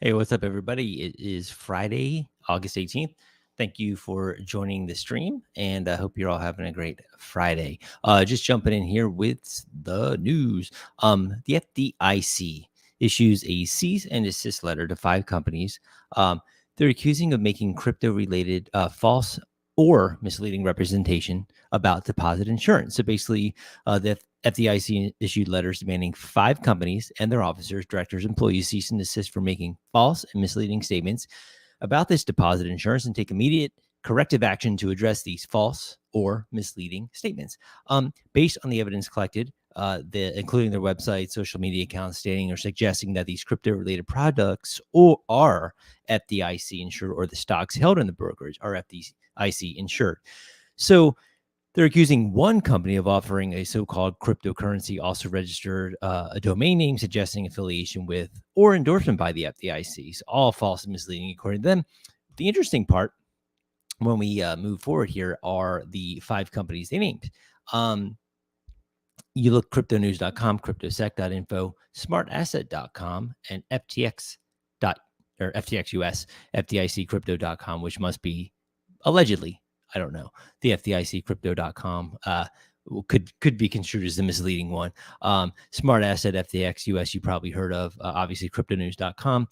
Hey, what's up, everybody? It is Friday, August 18th. Thank you for joining the stream, and I hope you're all having a great Friday. Just jumping in here with the news. The FDIC issues a cease and desist letter to 5 companies. They're accusing of making crypto-related false or misleading representation about deposit insurance. So basically, the FDIC issued letters demanding 5 companies and their officers, directors, employees cease and desist from making false and misleading statements about this deposit insurance and take immediate corrective action to address these false or misleading statements. Based on the evidence collected, including their website, social media accounts stating or suggesting that these crypto-related products are FDIC insured, or the stocks held in the brokerage are FDIC insured. So they're accusing one company of offering a so-called cryptocurrency, also registered a domain name suggesting affiliation with or endorsement by the FDIC. So all false and misleading, according to them. The interesting part, when we move forward here, are the 5 companies they named. You look cryptonews.com, cryptosec.info, smartasset.com, and FTX US, FDICcrypto.com, which must be allegedly, I don't know, the FDICcrypto.com could be construed as the misleading one. Smart Asset, FTX US, you probably heard of, obviously cryptonews.com.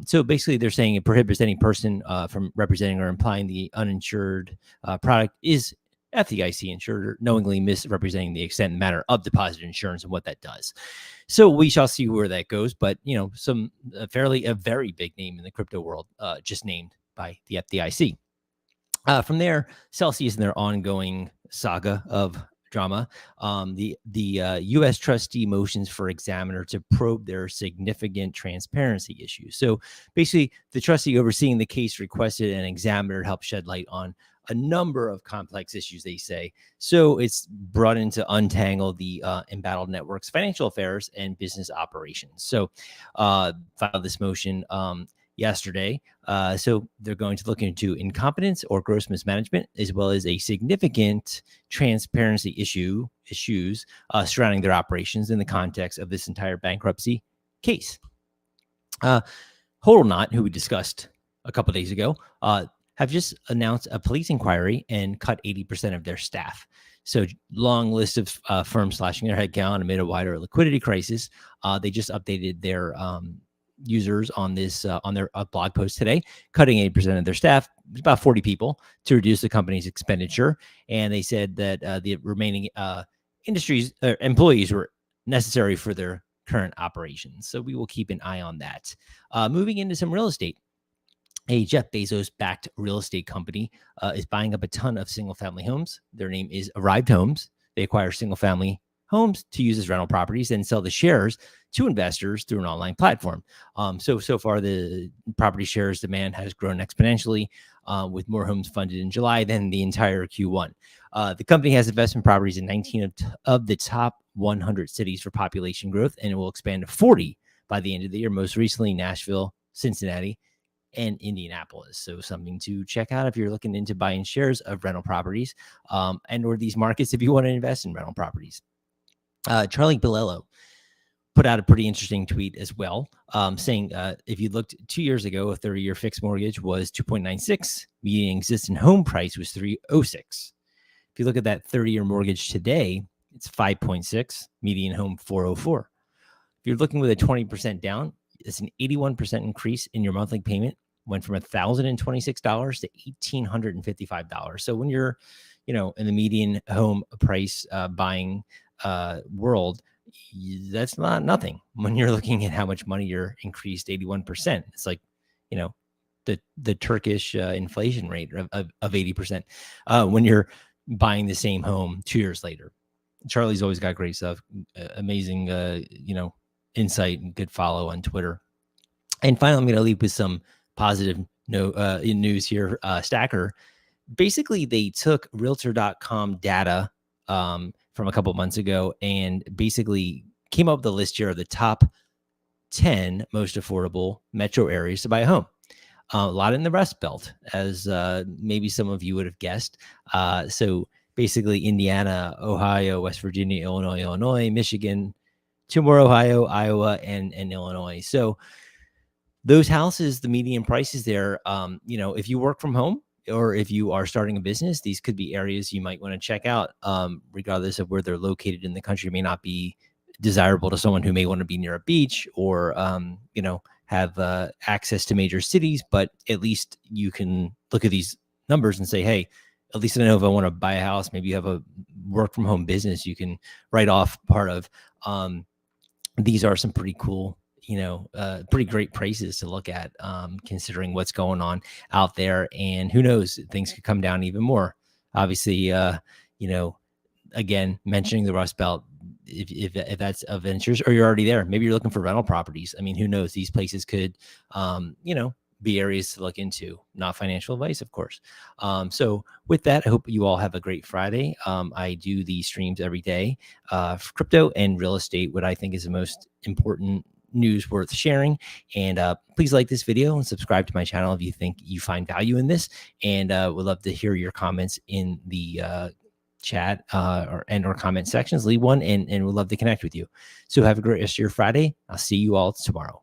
So basically, they're saying it prohibits any person from representing or implying the uninsured product is FDIC insured, or knowingly misrepresenting the extent and manner of deposit insurance and what that does. So we shall see where that goes. But a very big name in the crypto world just named by the FDIC. From there, Celsius and their ongoing saga of drama, the U.S. trustee motions for examiner to probe their significant transparency issues. So basically, the trustee overseeing the case requested an examiner to help shed light on a number of complex issues, they say. So it's brought in to untangle the embattled network's financial affairs and business operations. So filed this motion yesterday. So they're going to look into incompetence or gross mismanagement, as well as a significant transparency issues surrounding their operations in the context of this entire bankruptcy case. Hodl, who we discussed a couple days ago, have just announced a police inquiry and cut 80% of their staff. So long list of firms slashing their headcount amid a wider liquidity crisis. They just updated their users on this on their blog post today, cutting 80% of their staff, about 40 people, to reduce the company's expenditure. And they said that the remaining employees were necessary for their current operations. So we will keep an eye on that. Moving into some real estate. A Jeff Bezos-backed real estate company is buying up a ton of single-family homes. Their name is Arrived Homes. They acquire single-family homes to use as rental properties and sell the shares to investors through an online platform. So far, the property shares demand has grown exponentially, with more homes funded in July than the entire Q1. The company has investment properties in 19 of the top 100 cities for population growth, and it will expand to 40 by the end of the year, most recently Nashville, Cincinnati, and Indianapolis. So something to check out if you're looking into buying shares of rental properties, and or these markets if you want to invest in rental properties. Charlie Bilello put out a pretty interesting tweet as well, saying if you looked 2 years ago, a 30-year fixed mortgage was 2.96. Median existing home price was 306. If you look at that 30-year mortgage today, it's 5.6. Median home 404. If you're looking with a 20% down, it's an 81% increase in your monthly payment. Went from $1,026 to $1,855. So when you're, in the median home price buying world, that's not nothing. When you're looking at how much money you're increased 81%, it's like, the Turkish inflation rate of 80% when you're buying the same home 2 years later. Charlie's always got great stuff, amazing, insight and good follow on Twitter. And finally, I'm going to leave with some positive news here. Stacker, basically, they took Realtor.com data from a couple months ago and basically came up with a list here of the top 10 most affordable metro areas to buy a home. A lot in the Rust Belt, as maybe some of you would have guessed. So basically, Indiana, Ohio, West Virginia, Illinois, Michigan, 2 more, Ohio, Iowa, and Illinois. So basically, Indiana, Ohio, West Virginia, Illinois, Michigan, 2 more, Ohio, Iowa, and Illinois. So basically, Indiana, Ohio, West Virginia, Illinois, Michigan, 2 more, Ohio, Iowa, and Illinois. So those houses, the median prices there, if you work from home or if you are starting a business, these could be areas you might want to check out, regardless of where they're located in the country. It may not be desirable to someone who may want to be near a beach or, have access to major cities, but at least you can look at these numbers and say, hey, at least I know if I want to buy a house, maybe you have a work from home business you can write off part of. These are some pretty cool, pretty great prices to look at, considering what's going on out there. And who knows, things could come down even more. Obviously, again, mentioning the Rust Belt, if that's of interest, or you're already there, maybe you're looking for rental properties. I mean, who knows? These places could, be areas to look into. Not financial advice, of course. So with that, I hope you all have a great Friday. I do these streams every day for crypto and real estate, what I think is the most important news worth sharing. And please like this video and subscribe to my channel if you think you find value in this. And would love to hear your comments in the chat or comment sections. Leave one, and we'd love to connect with you. So have a great rest of your Friday. I'll see you all tomorrow.